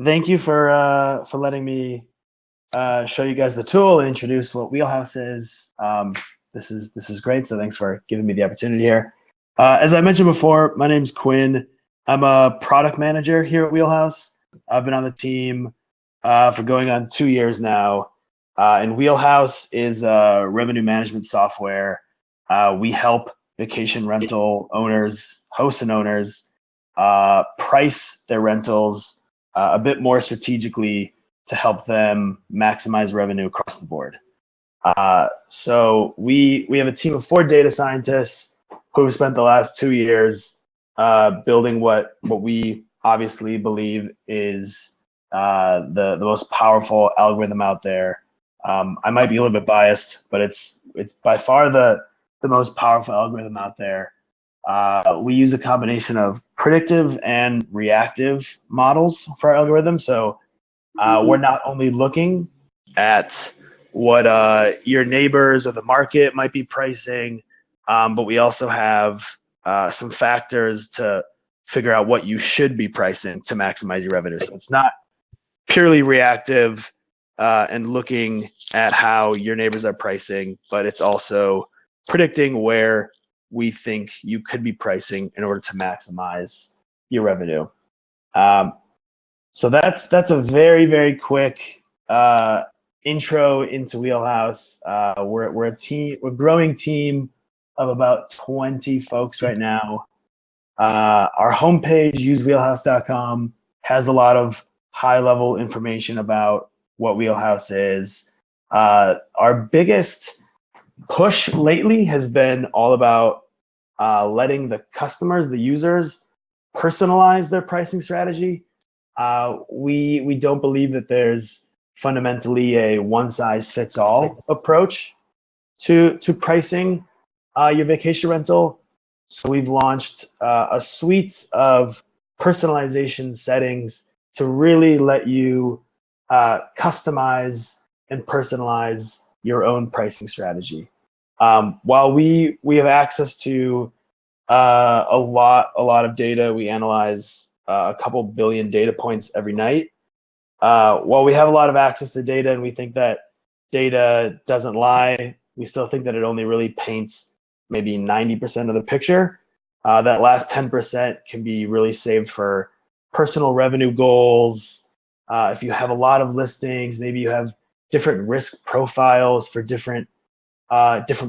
Thank you for letting me show you guys the tool and introduce what Wheelhouse is. This is great. So thanks for giving me the opportunity here. As I mentioned before, my name's Quinn. I'm a product manager here at Wheelhouse. I've been on the team for going on 2 years now. And Wheelhouse is a revenue management software. We help vacation rental owners, hosts and owners, price their rentals a bit more strategically to help them maximize revenue across the board. So we have a team of 4 data scientists who have spent the last 2 years building what we obviously believe is the most powerful algorithm out there. I might be a little bit biased, but it's by far the most powerful algorithm out there. We use a combination of predictive and reactive models for our algorithm. So we're not only looking at what your neighbors or the market might be pricing, but we also have some factors to figure out what you should be pricing to maximize your revenue. So it's not purely reactive and looking at how your neighbors are pricing, but it's also predicting where we think you could be pricing in order to maximize your revenue. So that's a very, very quick intro into Wheelhouse. We're a growing team of about 20 folks right now. Our homepage, usewheelhouse.com, has a lot of high-level information about what Wheelhouse is. Our biggest push lately has been all about letting the customers, the users, personalize their pricing strategy. We don't believe that there's fundamentally a one-size-fits-all approach to pricing your vacation rental. So we've launched a suite of personalization settings to really let you customize and personalize your own pricing strategy. While we have access to a lot of data, we analyze a couple billion data points every night. While we have a lot of access to data and we think that data doesn't lie, we still think that it only really paints maybe 90% of the picture. That last 10% can be really saved for personal revenue goals. If you have a lot of listings, maybe you have different risk profiles for different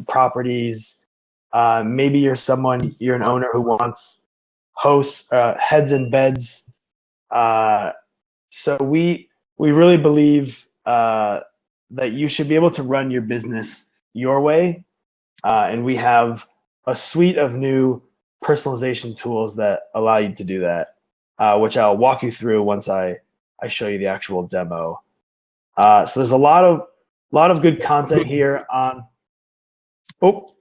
properties. Maybe you're an owner who wants hosts, heads and beds. So we really believe that you should be able to run your business your way. And we have a suite of new personalization tools that allow you to do that, which I'll walk you through once I show you the actual demo. So there's a lot of good content here on. Oh,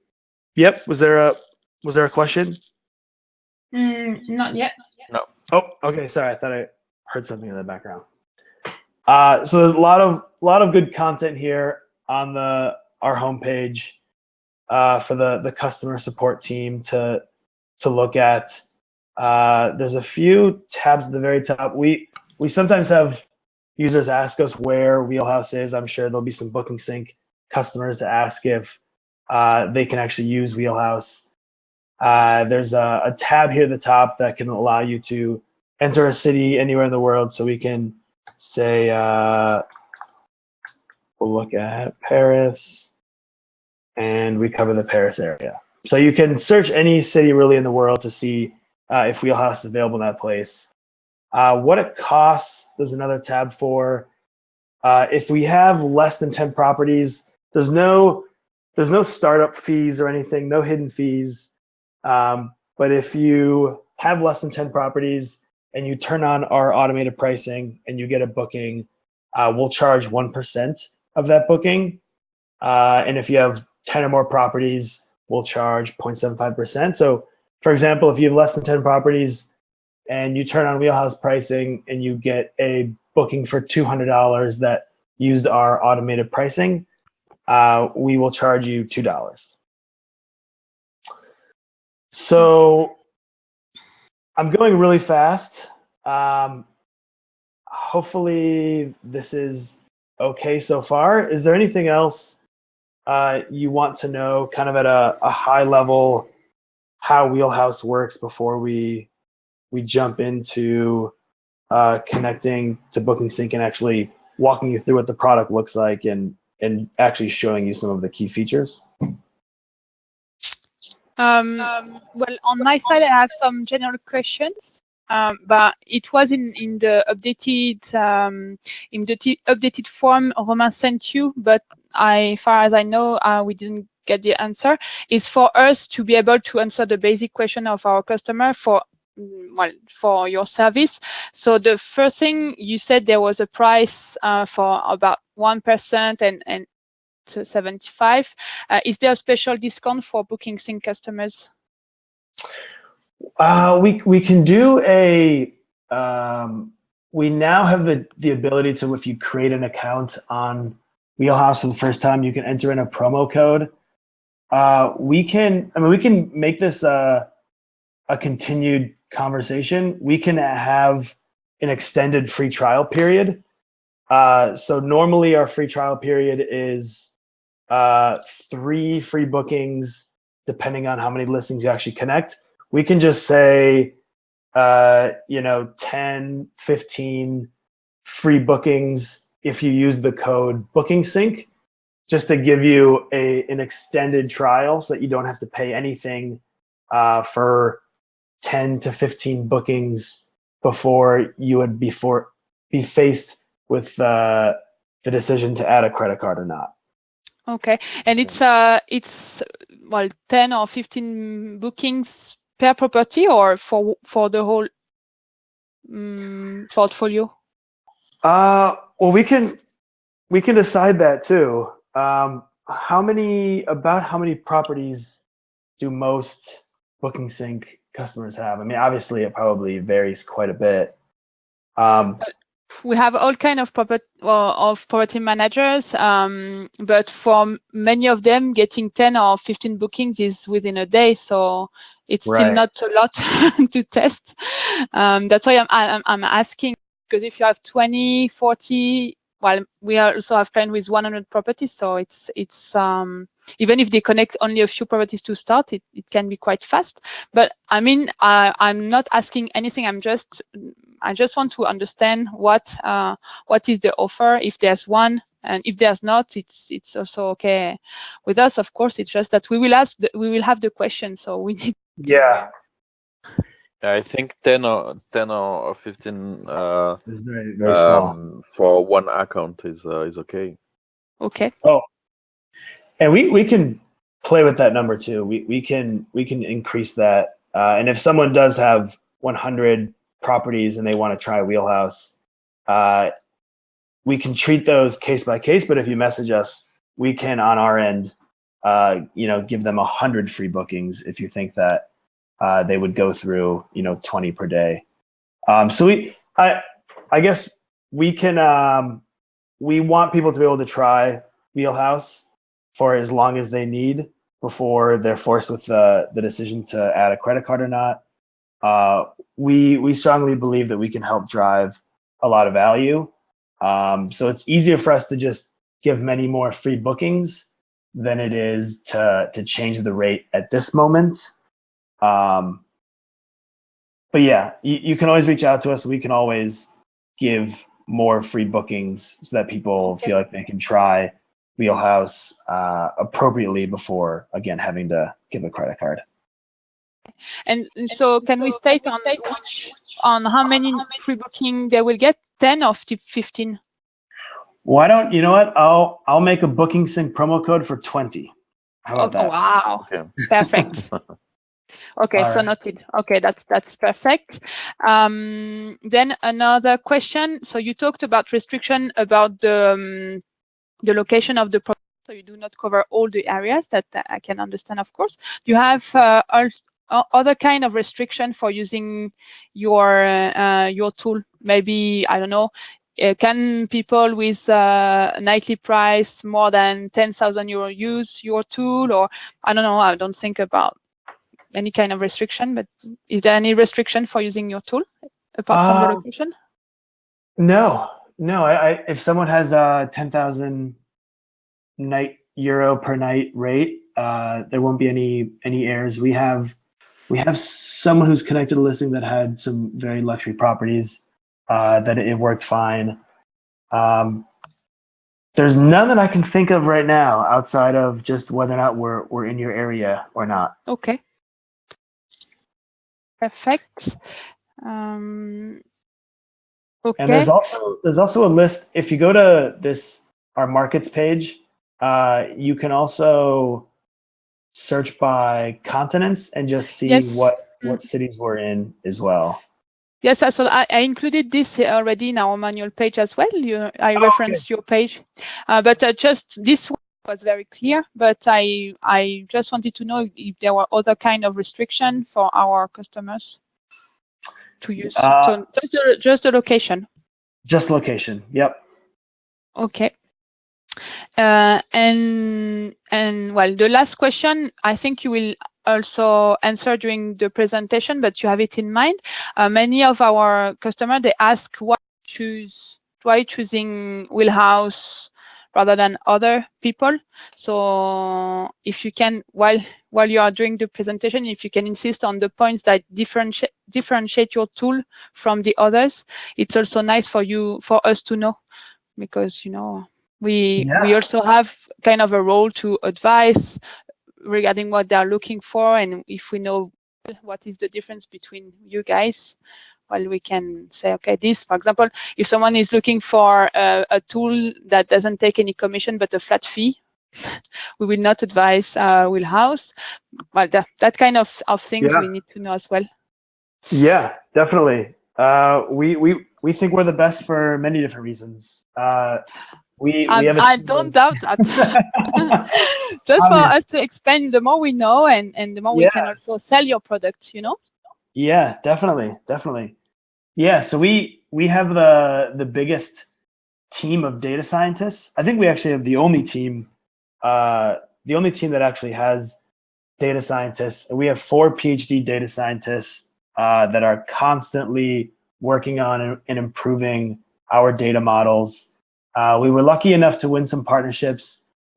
yep. Was there a question? Not yet. No. Oh, okay. Sorry, I thought I heard something in the background. So there's a lot of good content here on our homepage for the customer support team to look at. There's a few tabs at the very top. We sometimes have users ask us where Wheelhouse is. I'm sure there'll be some BookingSync customers to ask if they can actually use Wheelhouse. There's a tab here at the top that can allow you to enter a city anywhere in the world. So we can say, we'll look at Paris, and we cover the Paris area. So you can search any city really in the world to see if Wheelhouse is available in that place. What it costs, there's another tab for. If we have less than 10 properties, there's no startup fees or anything, no hidden fees. But if you have less than 10 properties and you turn on our automated pricing and you get a booking, we'll charge 1% of that booking. And if you have 10 or more properties, we'll charge 0.75%. So for example, if you have less than 10 properties and you turn on Wheelhouse pricing and you get a booking for $200 that used our automated pricing, we will charge you $2. So I'm going really fast. hopefully this is okay so far. Is there anything else you want to know kind of at a high level how Wheelhouse works before we jump into connecting to BookingSync and actually walking you through what the product looks like and actually showing you some of the key features? Well, on my side, I have some general questions, but it was in the updated form Romain sent you, but as far as I know, we didn't get the answer. Is for us to be able to answer the basic question of our customer for your service. So the first thing you said, there was a price for about 1% and 75. Is there a special discount for BookingSync customers? We can do a. We now have the ability to, if you create an account on Wheelhouse for the first time, you can enter in a promo code. We can make this a continued conversation. We can have an extended free trial period. So normally our free trial period is 3 free bookings, depending on how many listings you actually connect. We can just say, 10, 15 free bookings if you use the code BookingSync, just to give you an extended trial so that you don't have to pay anything for 10 to 15 bookings before you would be faced with the decision to add a credit card or not. Okay, and it's 10 or 15 bookings per property or for the whole portfolio? Well, we can decide that too. How many properties do most BookingSync customers have? I mean, obviously it probably varies quite a bit. We have all kind of property managers, but for many of them, getting 10 or 15 bookings is within a day, so it's still not a lot to test. That's why I'm asking, because if you have 20, 40, well, we also have clients with 100 properties, so it's even if they connect only a few properties to start, it can be quite fast. But I mean, I'm not asking anything. I just want to understand what is the offer, if there's one, and if there's not, it's also okay with us. Of course, it's just that we will have the question, so we need. Yeah. I think 10 or 15 is very small. For one account is okay. Okay. Oh, and we can play with that number too. We can increase that. And if someone does have 100 properties and they want to try Wheelhouse, we can treat those case by case. But if you message us, we can on our end, give them 100 free bookings if you think that they would go through 20 per day. So I guess we can we want people to be able to try Wheelhouse for as long as they need before they're forced with the decision to add a credit card or not. We strongly believe that we can help drive a lot of value. So it's easier for us to just give many more free bookings than it is to change the rate at this moment. But yeah, you can always reach out to us. We can always give more free bookings so that people feel like they can try Wheelhouse appropriately before, again, having to give a credit card. And so can we state on how many free booking they will get, 10 or 15? Why don't, you know what, I'll make a BookingSync promo code for 20. How about that? Wow. Okay. Perfect. Okay, All so right. noted. Okay, that's perfect. Then another question. So you talked about restriction about the location of the product, so you do not cover all the areas. That I can understand, of course. Do you have other kind of restriction for using your tool? Maybe, I don't know, can people with nightly price more than 10,000 euro use your tool? Or I don't know, I don't think about any kind of restriction, but is there any restriction for using your tool apart from the location? No, no. If someone has a 10,000 euro per night rate, there won't be any errors. We have someone who's connected to a listing that had some very luxury properties that it worked fine. There's none that I can think of right now outside of just whether or not we're in your area or not. Okay. Perfect. Okay. And there's also a list. If you go to our markets page, you can also search by continents and just see Yes. what cities we're in as well. Yes, so I included this already in our manual page as well. I referenced your page, but just this one was very clear. But I just wanted to know if there were other kind of restrictions for our customers to use. So just the location. Just location. Yep. Okay. And well, the last question I think you will also answer during the presentation, but you have it in mind. Many of our customers, they ask why choosing Wheelhouse rather than other people. So if you can, while you are doing the presentation, if you can insist on the points that differentiate your tool from the others, it's also nice for us to know, because we also have kind of a role to advise regarding what they're looking for, and if we know what is the difference between you guys, well, we can say, okay, this, for example, if someone is looking for a tool that doesn't take any commission but a flat fee, we will not advise Wheelhouse. Well, that kind of things we need to know as well. Yeah, definitely. We think we're the best for many different reasons. I don't doubt that. Just for us to explain, the more we know, and the more we can also sell your product, Yeah, definitely. Yeah, so we have the biggest team of data scientists. I think we actually have the only team that actually has data scientists. We have 4 PhD data scientists that are constantly working on and improving our data models. We were lucky enough to win some partnerships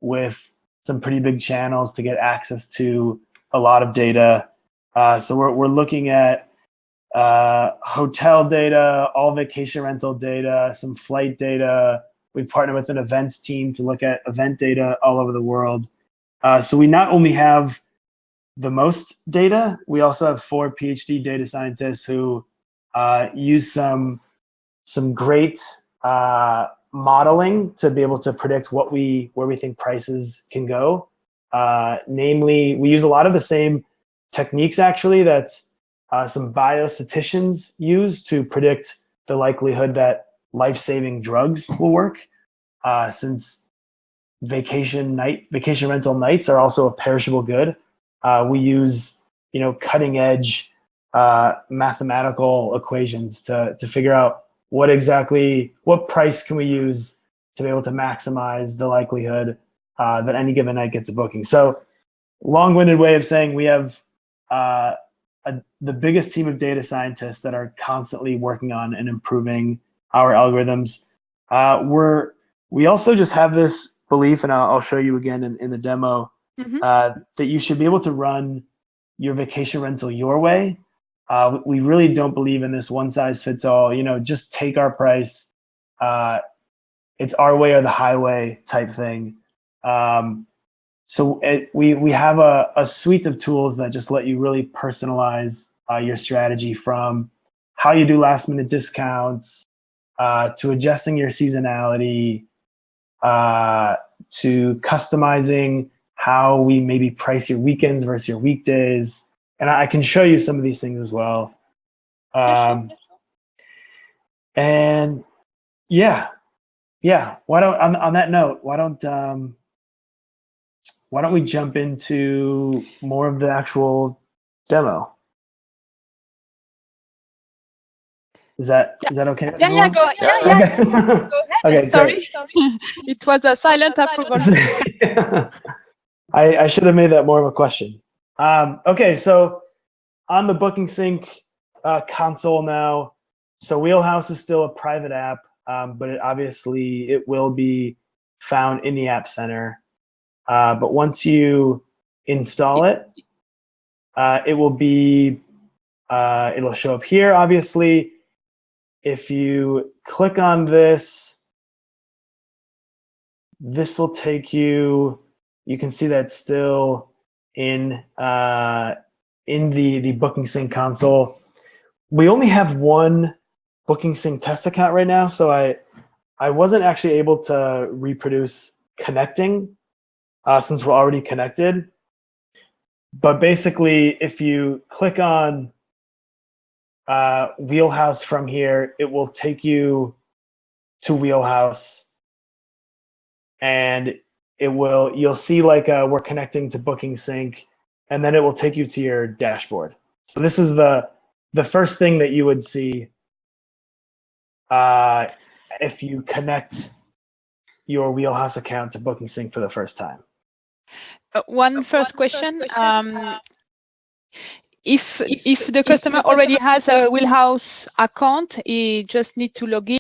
with some pretty big channels to get access to a lot of data. So we're looking at hotel data, all vacation rental data, some flight data. We've partnered with an events team to look at event data all over the world. So we not only have the most data, we also have 4 PhD data scientists who use some great modeling to be able to predict where we think prices can go. Namely, we use a lot of the same techniques actually that some biostatisticians use to predict the likelihood that life-saving drugs will work. Since vacation rental nights are also a perishable good, we use cutting-edge mathematical equations to figure out what price can we use to be able to maximize the likelihood that any given night gets a booking. So, long-winded way of saying we have the biggest team of data scientists that are constantly working on and improving our algorithms. We also just have this belief, and I'll show you again in the demo, that you should be able to run your vacation rental your way. We really don't believe in this one-size-fits-all, just take our price. It's our way or the highway type thing. So we have a suite of tools that just let you really personalize your strategy, from how you do last-minute discounts to adjusting your seasonality to customizing how we maybe price your weekends versus your weekdays. And I can show you some of these things as well. And yeah. On that note, why don't we jump into more of the actual demo? Is that okay? Yeah, go ahead. Okay, sorry. It was a silent approval. I should have made that more of a question. Okay, so on the BookingSync console now, so Wheelhouse is still a private app. but obviously it will be found in the App Center. But once you install it, it will be, it'll show up here, obviously. If you click on this, this will take you, you can see that still in the BookingSync console. We only have one BookingSync test account right now, so I wasn't actually able to reproduce connecting since we're already connected. But basically, if you click on Wheelhouse from here, it will take you to Wheelhouse, and you'll see like we're connecting to BookingSync, and then it will take you to your dashboard. So this is the first thing that you would see if you connect your Wheelhouse account to BookingSync for the first time. One first question. If the customer already has a Wheelhouse account, he just needs to log in.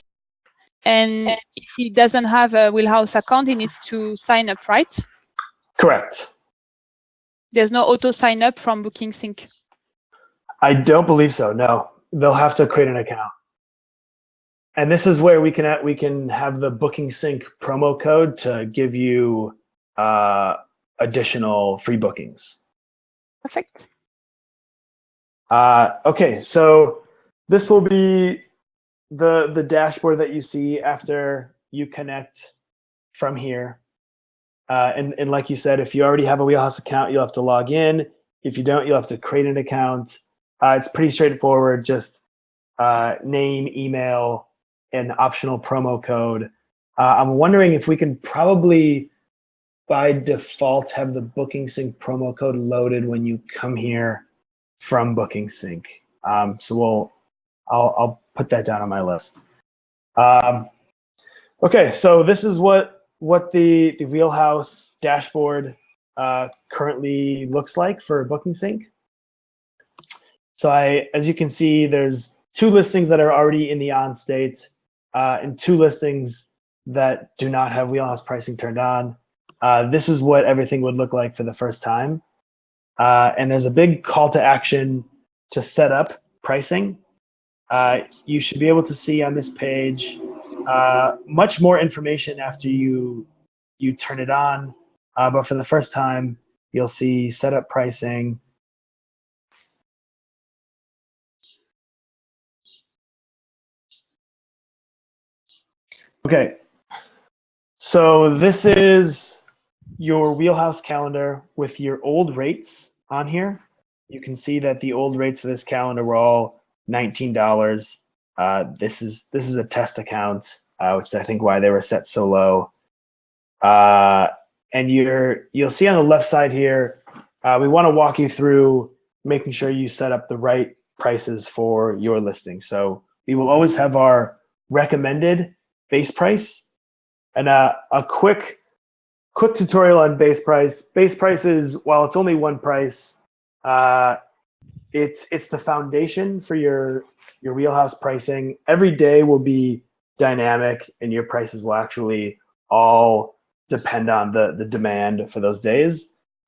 And if he doesn't have a Wheelhouse account, he needs to sign up, right? Correct. There's no auto sign up from BookingSync. I don't believe so. No, they'll have to create an account. And this is where we can have the BookingSync promo code to give you additional free bookings. Perfect. Okay, so this will be the dashboard that you see after you connect from here. And like you said, if you already have a Wheelhouse account, you'll have to log in. If you don't, you'll have to create an account. It's pretty straightforward, just name, email, and optional promo code. I'm wondering if we can probably, by default, have the BookingSync promo code loaded when you come here from BookingSync. So I'll put that down on my list. Okay, so this is what the Wheelhouse dashboard currently looks like for BookingSync. So as you can see, there's 2 listings that are already in the on state and 2 listings that do not have Wheelhouse pricing turned on. This is what everything would look like for the first time. And there's a big call to action to set up pricing. You should be able to see on this page much more information after you turn it on. But for the first time, you'll see set up pricing. Okay, so this is your Wheelhouse calendar with your old rates on here. You can see that the old rates for this calendar were all $19. This is a test account, which is I think why they were set so low. And you'll see on the left side here, we want to walk you through making sure you set up the right prices for your listing. So we will always have our recommended base price, and a quick tutorial on base price. Base price is, while it's only one price, it's the foundation for your Wheelhouse pricing. Every day will be dynamic, and your prices will actually all depend on the demand for those days.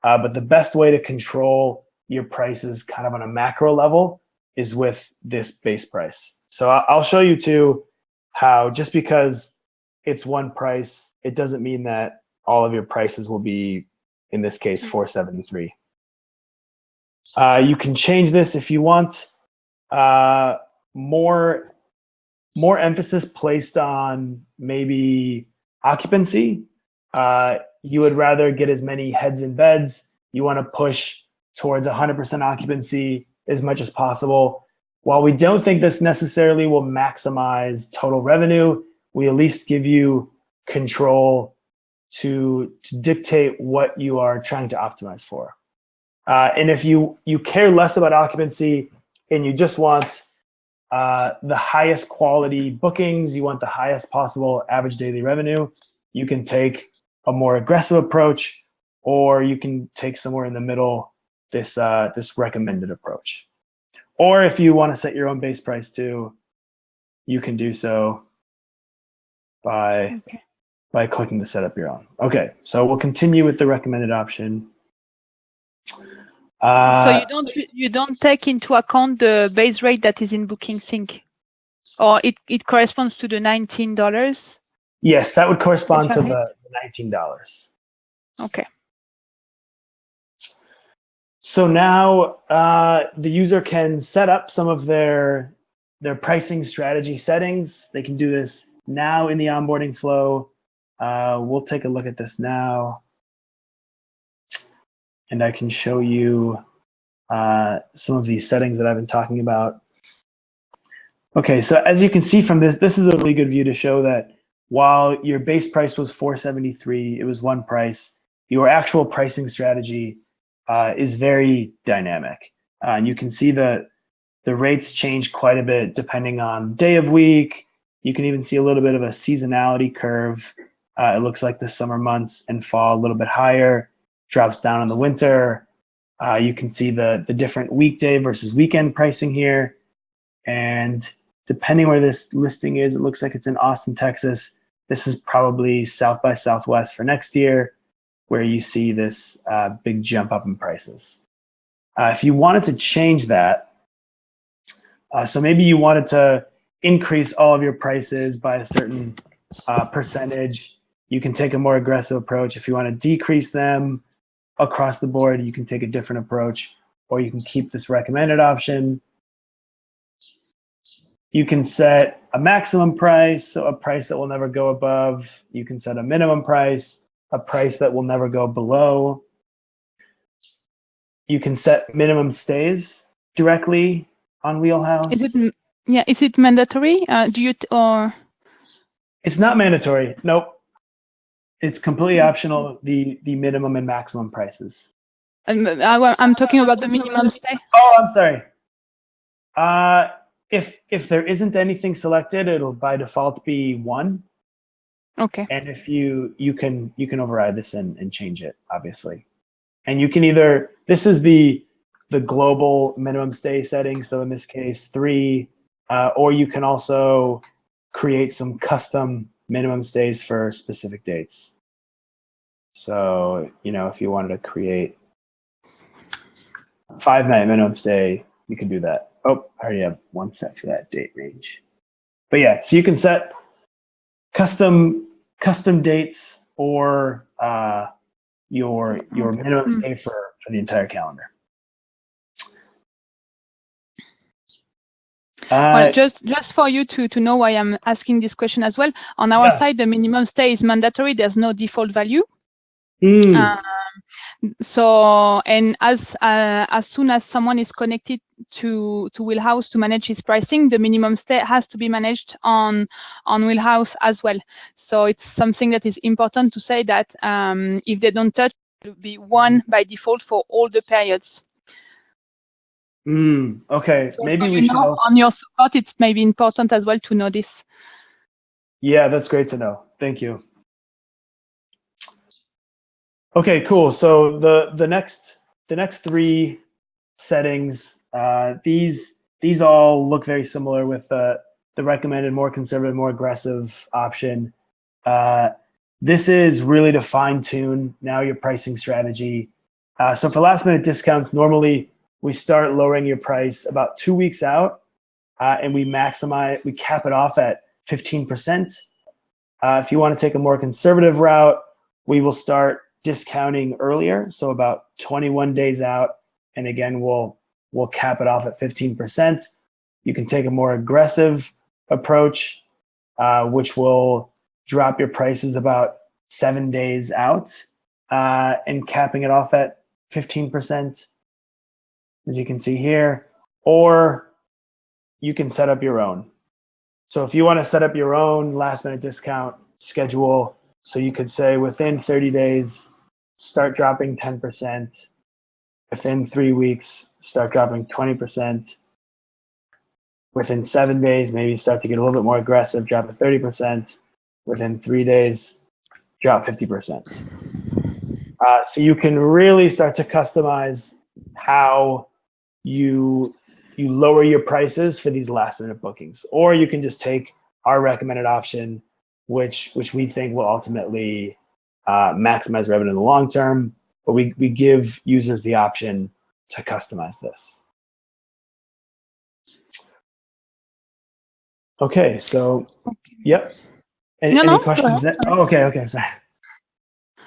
But the best way to control your prices kind of on a macro level is with this base price. So I'll show you too how just because it's one price, it doesn't mean that all of your prices will be, in this case, $473. You can change this if you want. More emphasis placed on maybe occupancy. You would rather get as many heads in beds. You want to push towards 100% occupancy as much as possible. While we don't think this necessarily will maximize total revenue, we at least give you control to dictate what you are trying to optimize for. And if you care less about occupancy and you just want the highest quality bookings, you want the highest possible average daily revenue, you can take a more aggressive approach, or you can take somewhere in the middle, this recommended approach. Or if you want to set your own base price too, you can do so. by clicking to set up your own. Okay, so we'll continue with the recommended option. So you don't take into account the base rate that is in BookingSync, or it corresponds to the $19. Yes, that would correspond to the $19. Okay. So now the user can set up some of their pricing strategy settings. They can do this now in the onboarding flow. We'll take a look at this now, and I can show you some of these settings that I've been talking about. Okay, so as you can see from this, this is a really good view to show that while your base price was $473, it was one price, your actual pricing strategy is very dynamic. And you can see the rates change quite a bit depending on day of week. You can even see a little bit of a seasonality curve. It looks like the summer months and fall a little bit higher, drops down in the winter. You can see the different weekday versus weekend pricing here. And depending where this listing is, it looks like it's in Austin, Texas. This is probably South by Southwest for next year, where you see this big jump up in prices. If you wanted to change that, so maybe you wanted to increase all of your prices by a certain percentage, you can take a more aggressive approach. If you want to decrease them across the board, you can take a different approach, or you can keep this recommended option. You can set a maximum price, so a price that will never go above. You can set a minimum price, a price that will never go below. You can set minimum stays directly on Wheelhouse. Is it mandatory? Or? It's not mandatory. Nope. It's completely optional, the minimum and maximum prices. I'm talking about the minimum stay. Oh, I'm sorry. If there isn't anything selected, it'll by default be 1. Okay. And if you can override this and change it, obviously. And you can either, this is the global minimum stay setting, so in this case 3, or you can also create some custom minimum stays for specific dates. So, if you wanted to create a 5-night minimum stay, you can do that. Oh, I already have one set for that date range. But yeah, so you can set custom dates or your minimum stay for the entire calendar. Well, just for you to know why I'm asking this question as well, on our side, the minimum stay is mandatory. There's no default value. So, and as soon as someone is connected to Wheelhouse to manage his pricing, the minimum stay has to be managed on Wheelhouse as well. So it's something that is important to say that if they don't touch, it will be 1 by default for all the periods. Okay, so maybe we should also, on your support, it's maybe important as well to know this. Yeah, that's great to know. Thank you. Okay, cool. So the next 3 settings, these all look very similar with the recommended more conservative, more aggressive option. This is really to fine tune now your pricing strategy. So for last minute discounts, normally we start lowering your price about 2 weeks out, and we cap it off at 15%. If you want to take a more conservative route, we will start discounting earlier, so about 21 days out, and again we'll cap it off at 15%. You can take a more aggressive approach, which will drop your prices about 7 days out, and capping it off at 15%, as you can see here, or you can set up your own. So if you want to set up your own last minute discount schedule, so you could say within 30 days, start dropping 10%. Within 3 weeks, start dropping 20%. Within 7 days, maybe start to get a little bit more aggressive, drop to 30%. Within 3 days, drop 50%. So you can really start to customize how you lower your prices for these last minute bookings. Or you can just take our recommended option, which we think will ultimately maximize revenue in the long term, but we give users the option to customize this. Okay, so, yep. Any questions? Okay,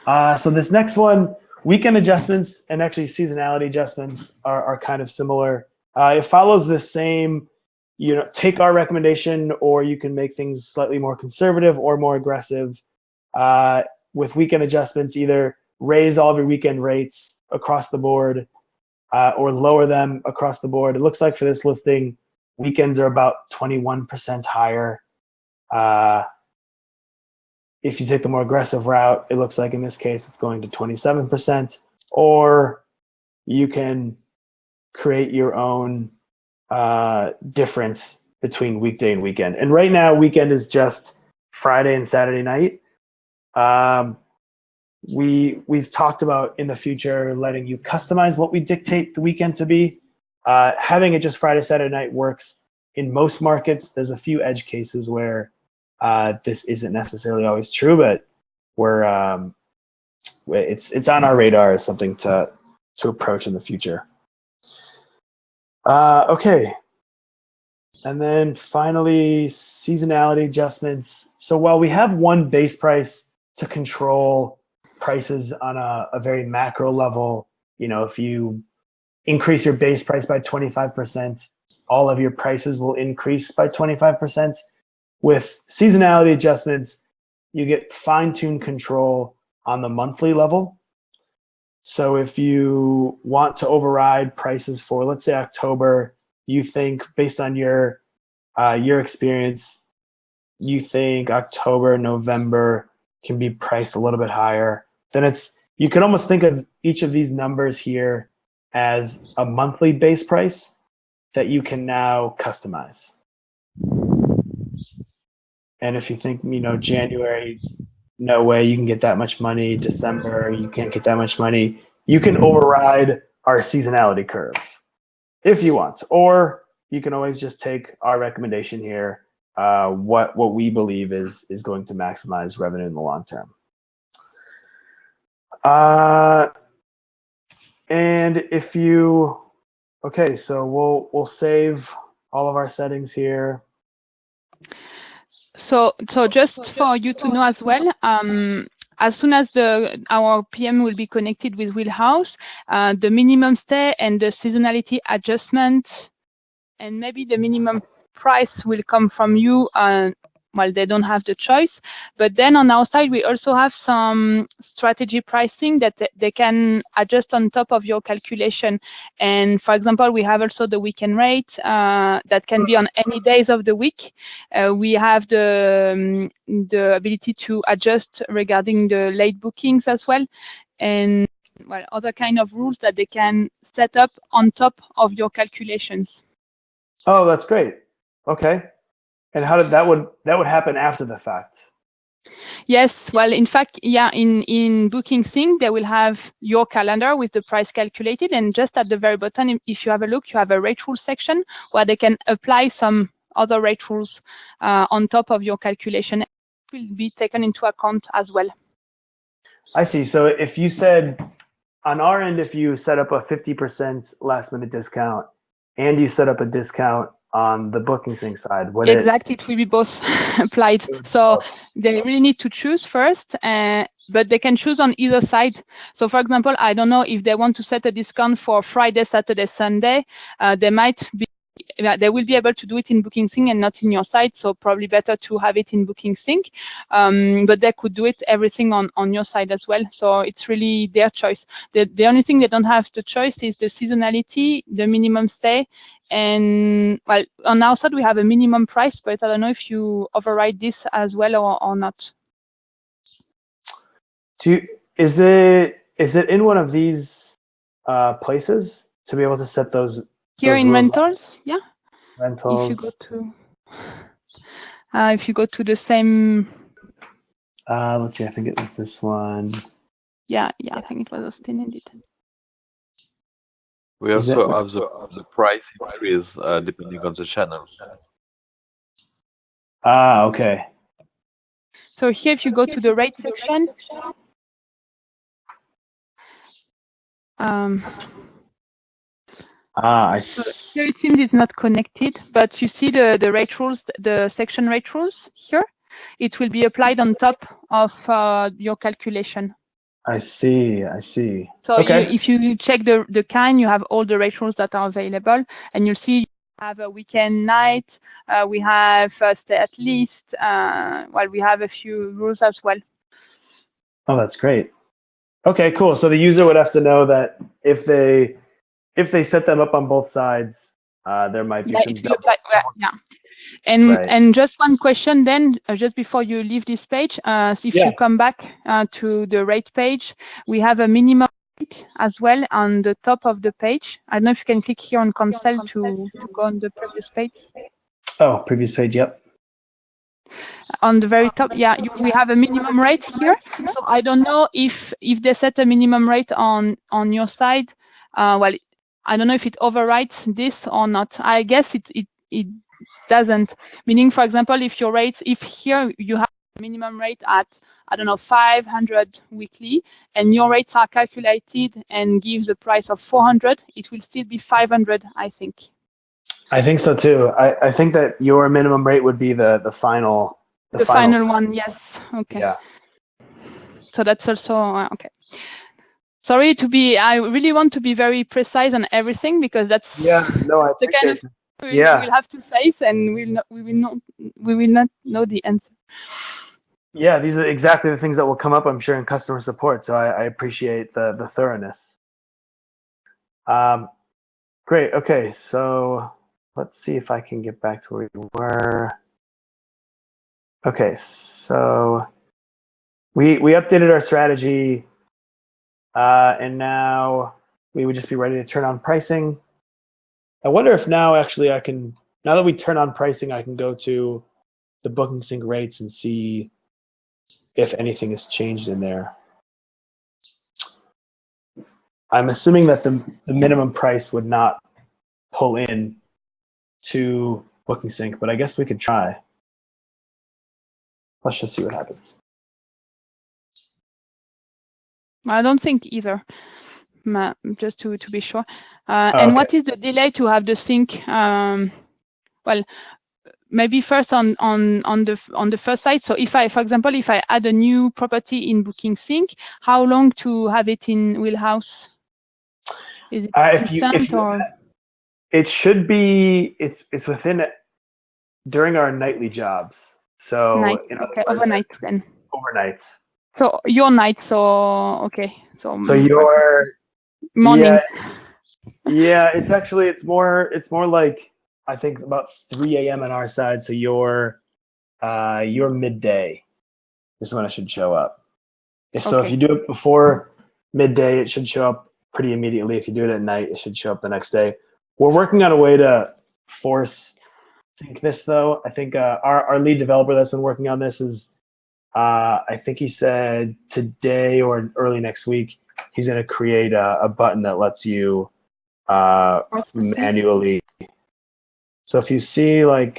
sorry. So this next one, weekend adjustments and actually seasonality adjustments are kind of similar. It follows the same, take our recommendation, or you can make things slightly more conservative or more aggressive. With weekend adjustments, either raise all of your weekend rates across the board or lower them across the board. It looks like for this listing, weekends are about 21% higher. If you take the more aggressive route, it looks like in this case it's going to 27%, or you can create your own difference between weekday and weekend. And right now, weekend is just Friday and Saturday night. We've talked about in the future letting you customize what we dictate the weekend to be. Having it just Friday, Saturday night works in most markets. There's a few edge cases where this isn't necessarily always true, but it's on our radar as something to approach in the future. Okay, and then finally, seasonality adjustments. So while we have one base price to control prices on a very macro level, if you increase your base price by 25%, all of your prices will increase by 25%. With seasonality adjustments, you get fine-tuned control on the monthly level. So if you want to override prices for, let's say, October, you think based on your experience, you think October, November can be priced a little bit higher, then you can almost think of each of these numbers here as a monthly base price that you can now customize. And if you think, January, no way you can get that much money. December, you can't get that much money. You can override our seasonality curve if you want, or you can always just take our recommendation here, what we believe is going to maximize revenue in the long term. And so we'll save all of our settings here. So just for you to know as well, as soon as our PM will be connected with Wheelhouse, the minimum stay and the seasonality adjustment and maybe the minimum price will come from you. Well, they don't have the choice. But then on our side, we also have some strategy pricing that they can adjust on top of your calculation. And for example, we have also the weekend rate that can be on any days of the week. We have the ability to adjust regarding the late bookings as well. And other kind of rules that they can set up on top of your calculations. Oh, that's great. Okay. And how did that would happen after the fact? Yes, well, in fact, yeah, in BookingSync, they will have your calendar with the price calculated, and just at the very bottom, if you have a look, you have a rate rule section where they can apply some other rate rules on top of your calculation. It will be taken into account as well. I see. So if you said, on our end, if you set up a 50% last minute discount and you set up a discount on the BookingSync side, exactly, it will be both applied. So they really need to choose first, but they can choose on either side. So for example, I don't know if they want to set a discount for Friday, Saturday, Sunday, they will be able to do it in BookingSync and not in your site. So probably better to have it in BookingSync. But they could do it everything on your side as well. So it's really their choice. The only thing they don't have the choice is the seasonality, the minimum stay. And well, on our side we have a minimum price, but I don't know if you override this as well or not. Is it in one of these places to be able to set those? Here in rentals, yeah. Rentals. If you go to the same. Let's see. I think it was this one. Yeah. I think it was Austin indeed. We also have the price increase depending on the channel. Okay. So here, if you go to the rate section, I so here it seems it's not connected, but you see the rate rules, the section rate rules here. It will be applied on top of your calculation. see. I see. So Okay. if you check the kind, you have all the rate rules that are available, and you'll see you have a weekend night. We have stay at least. Well, we have a few rules as well. Oh, that's great. Okay, cool. So the user would have to know that if they set them up on both sides, there might be Yeah, some it will apply. Yeah. Right. And just one question then, just before you leave this page, so if you come back to the rate page, we have a minimum rate as well on the top of the page. I don't know if you can click here on cancel to go on the previous page. Oh, previous page, yep. On the very top, yeah, we have a minimum rate here. So I don't know if they set a minimum rate on your side. Well, I don't know if it overrides this or not. I guess it doesn't. Meaning, for example, if here you have a minimum rate at, I don't know, 500 weekly, and your rates are calculated and gives a price of 400, it will still be 500, I think. I think so too. I think that your minimum rate would be the final. The final one, yes. Okay. Yeah. So that's also okay. Sorry I really want to be very precise on everything, because that's No, I the kind of we will have to face, and we will not know the answer. Yeah, these are exactly the things that will come up, I'm sure, in customer support. So I appreciate the thoroughness. Great. Okay, so let's see if I can get back to where we were. Okay, so we updated our strategy, and now we would just be ready to turn on pricing. I wonder if now actually now that we turn on pricing, I can go to the BookingSync rates and see if anything has changed in there. I'm assuming that the minimum price would not pull in to BookingSync, but I guess we could try. Let's just see what happens. I don't think either. Just to be sure. And what is the delay to have the sync? Well, maybe first on the first side. So for example, if I add a new property in BookingSync, how long to have it in Wheelhouse? Is it instant or? It should be. It's within during our nightly jobs. So okay, overnight then. Overnight. So your night. So okay. So your morning. Yeah. It's more like, I think, about 3 a.m. on our side. So your midday is when it should show up. So if you do it before midday, it should show up pretty immediately. If you do it at night, it should show up the next day. We're working on a way to force sync this, though. I think our lead developer that's been working on this is, I think he said today or early next week, he's going to create a button that lets you manually. So if you see like,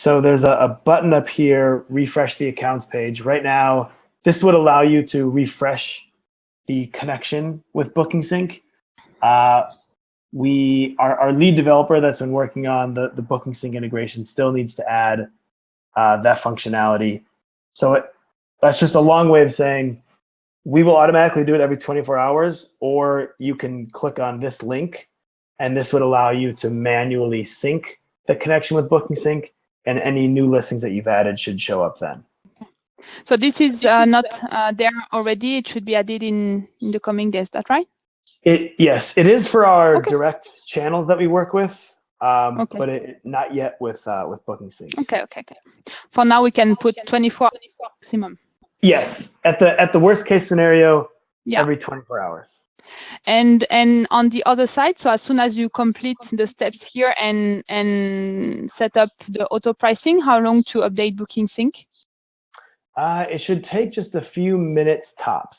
so there's a button up here, refresh the accounts page. Right now, this would allow you to refresh the connection with BookingSync. Our lead developer that's been working on the BookingSync integration still needs to add that functionality. So that's just a long way of saying we will automatically do it every 24 hours, or you can click on this link, and this would allow you to manually sync the connection with BookingSync, and any new listings that you've added should show up then. So this is not there already. It should be added in the coming days. That's right? Yes, it is for our direct channels that we work with, but not yet with BookingSync. Okay. For now, we can put 24 hours maximum. Yes, at the worst case scenario, every 24 hours. And on the other side, so as soon as you complete the steps here and set up the auto pricing, how long to update BookingSync? It should take just a few minutes tops.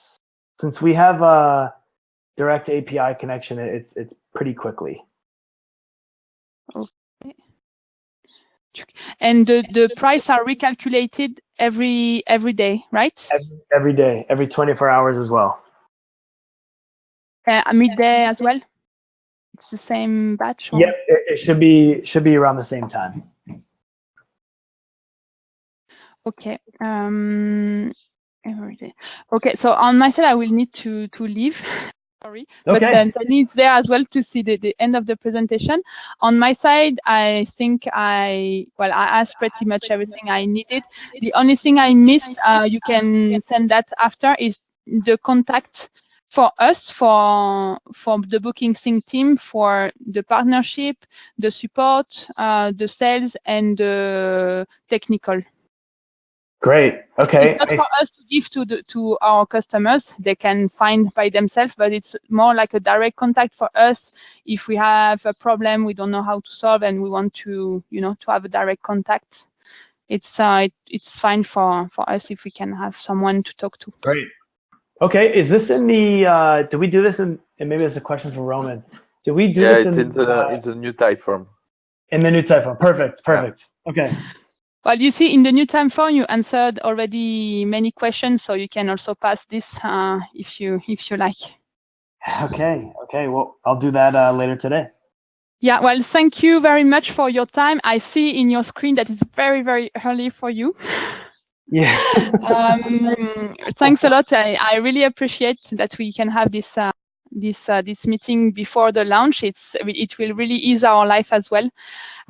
Since we have a direct API connection, it's pretty quickly. Okay. And the price are recalculated every day, right? Every day, every 24 hours as well. Midday as well. It's the same batch. Or? Yep, it should be around the same time. Okay. Every day. Okay. So on my side, I will need to leave. Sorry, but Okay. Danny is there as well to see the end of the presentation. On my side, I think I asked pretty much everything I needed. The only thing I missed, you can send that after, is the contact for us, for the BookingSync team, for the partnership, the support, the sales, and the technical. Great. Okay. It's not for us to give to our customers. They can find by themselves, but it's more like a direct contact for us. If we have a problem we don't know how to solve and we want to, to have a direct contact, it's fine for us if we can have someone to talk to. Great. Okay. Is this in the? Do we do this in? And maybe it's a question for Roman. Do we do this in the new type form? In the new type form. Perfect. Perfect. Yeah. Okay. Well, you see, in the new time form, you answered already many questions, so you can also pass this if you like. Okay. Okay. Well, I'll do that later today. Yeah. Well, thank you very much for your time. I see in your screen that it's very, very early for you. Yeah. Thanks a lot. I really appreciate that we can have this this meeting before the launch. It will really ease our life as well.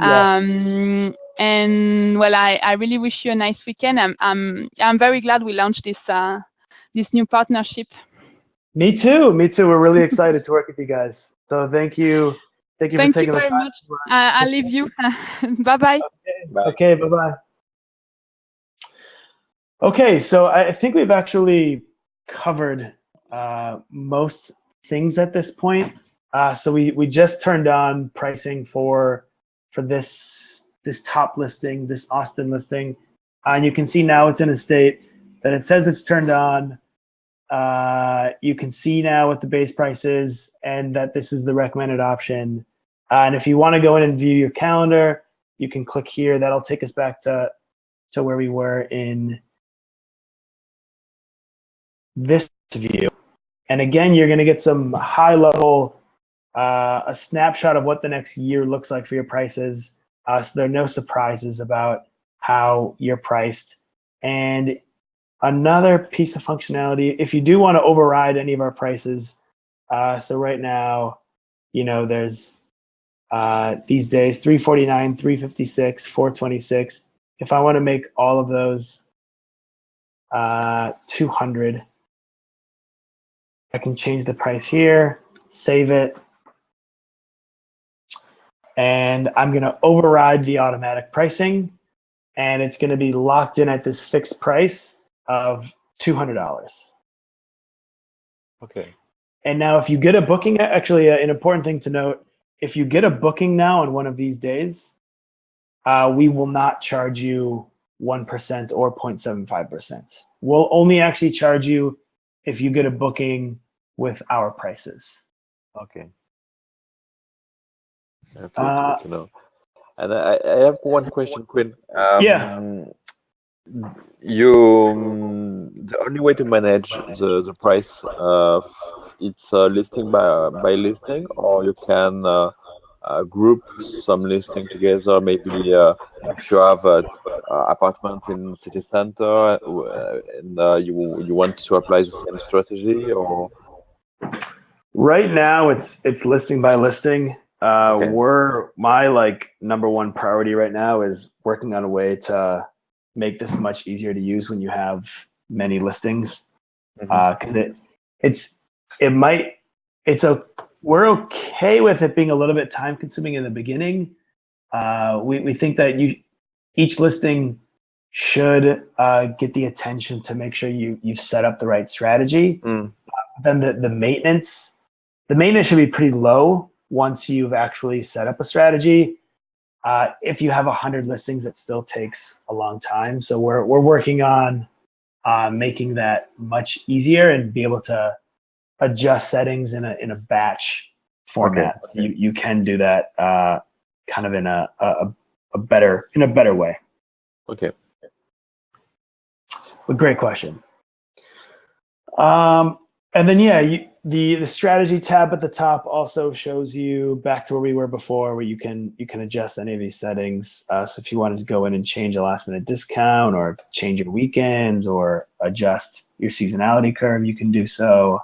Yeah. And well, I really wish you a nice weekend. I'm very glad we launched this new partnership. Me too. Me too. We're really excited to work with you guys. So thank you. Thank you for taking the time. Thank you very much. I'll leave you. Bye-bye. Okay. Bye-bye. Okay. So I think we've actually covered most things at this point. So we just turned on pricing for this top listing, this Austin listing, and you can see now it's in a state that it says it's turned on. You can see now what the base price is and that this is the recommended option. And if you want to go in and view your calendar, you can click here. That'll take us back to where we were in this view. And again, you're going to get some high level, a snapshot of what the next year looks like for your prices. So there are no surprises about how you're priced. And another piece of functionality, if you do want to override any of our prices, so right now, there's these days, $349, $356, $426. If I want to make all of those $200, I can change the price here, save it, and I'm going to override the automatic pricing, and it's going to be locked in at this fixed price of $200. Okay. And now if you get a booking, actually an important thing to note, if you get a booking now on one of these days, we will not charge you 1% or 0.75%. We'll only actually charge you if you get a booking with our prices. Okay. That's good to know. And I have one question, Quinn. Yeah. The only way to manage the price, it's listing by listing, or you can group some listing together. Maybe if you have an apartment in city center and you want to apply the same strategy, or right now it's listing by listing. Okay. My number one priority right now is working on a way to make this much easier to use when you have many listings. Because we're okay with it being a little bit time consuming in the beginning. We think that each listing should get the attention to make sure you've set up the right strategy. Then the maintenance should be pretty low once you've actually set up a strategy. If you have 100 listings, it still takes a long time. So we're working on making that much easier and be able to adjust settings in a batch format. Okay. You can do that kind of in a a better way. Okay. But great question. And then the strategy tab at the top also shows you back to where we were before, where you can adjust any of these settings. So if you wanted to go in and change a last minute discount, or change your weekends, or adjust your seasonality curve, you can do so.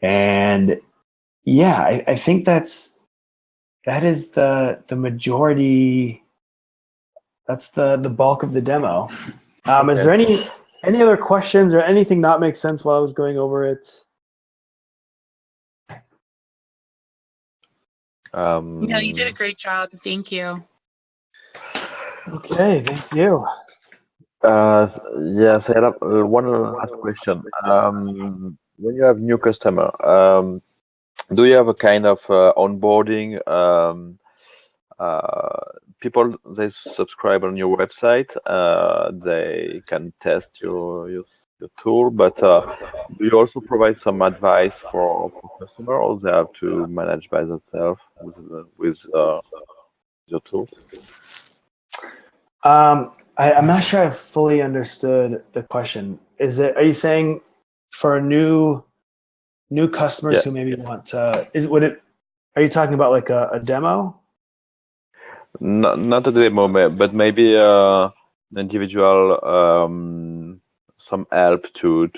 And yeah, I think that is the majority. That's the bulk of the demo. Okay. Is there any other questions or anything not make sense while I was going over it? No, you did a great job. Thank you. Okay, thank you. Yes, I have one last question. When you have new customer, do you have a kind of onboarding? People, they subscribe on your website, they can test your tool, but do you also provide some advice for customer, or they have to manage by themselves with your tool? I'm not sure I fully understood the question. Are you saying for new customers who maybe want to, are you talking about like a demo? Not a demo, but maybe an individual, some help to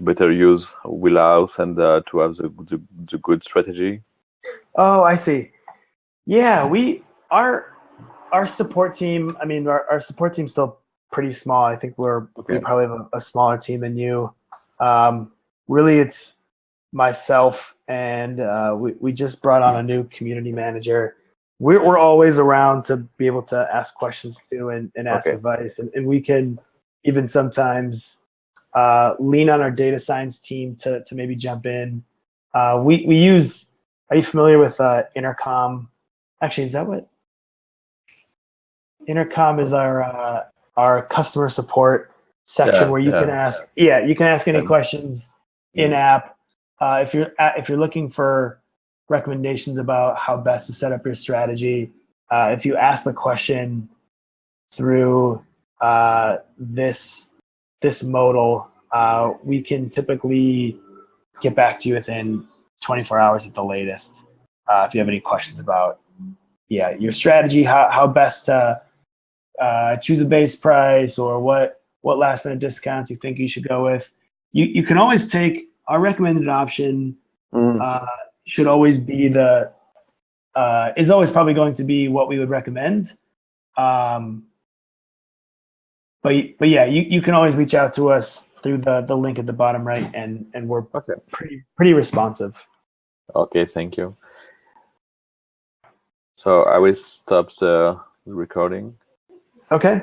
better use Wheelhouse and to have the good strategy. Oh, I see. Yeah, our support team. I mean, our support team's still pretty small. I think we probably have a smaller team than you. Really, it's myself, and we just brought on a new community manager. We're always around to be able to ask questions to and ask advice, and we can even sometimes lean on our data science team to maybe jump in. We use. Are you familiar with Intercom? Actually, is that what? Intercom is our customer support section where you can ask. Yeah, you can ask any questions in app. If you're looking for recommendations about how best to set up your strategy, if you ask the question through this modal, we can typically get back to you within 24 hours at the latest. If you have any questions about your strategy, how best to choose a base price, or what last minute discounts you think you should go with, you can always take our recommended option. Should always be is always probably going to be what we would recommend. But yeah, you can always reach out to us through the link at the bottom right, and we're pretty responsive. Okay, thank you. So I will stop the recording. Okay.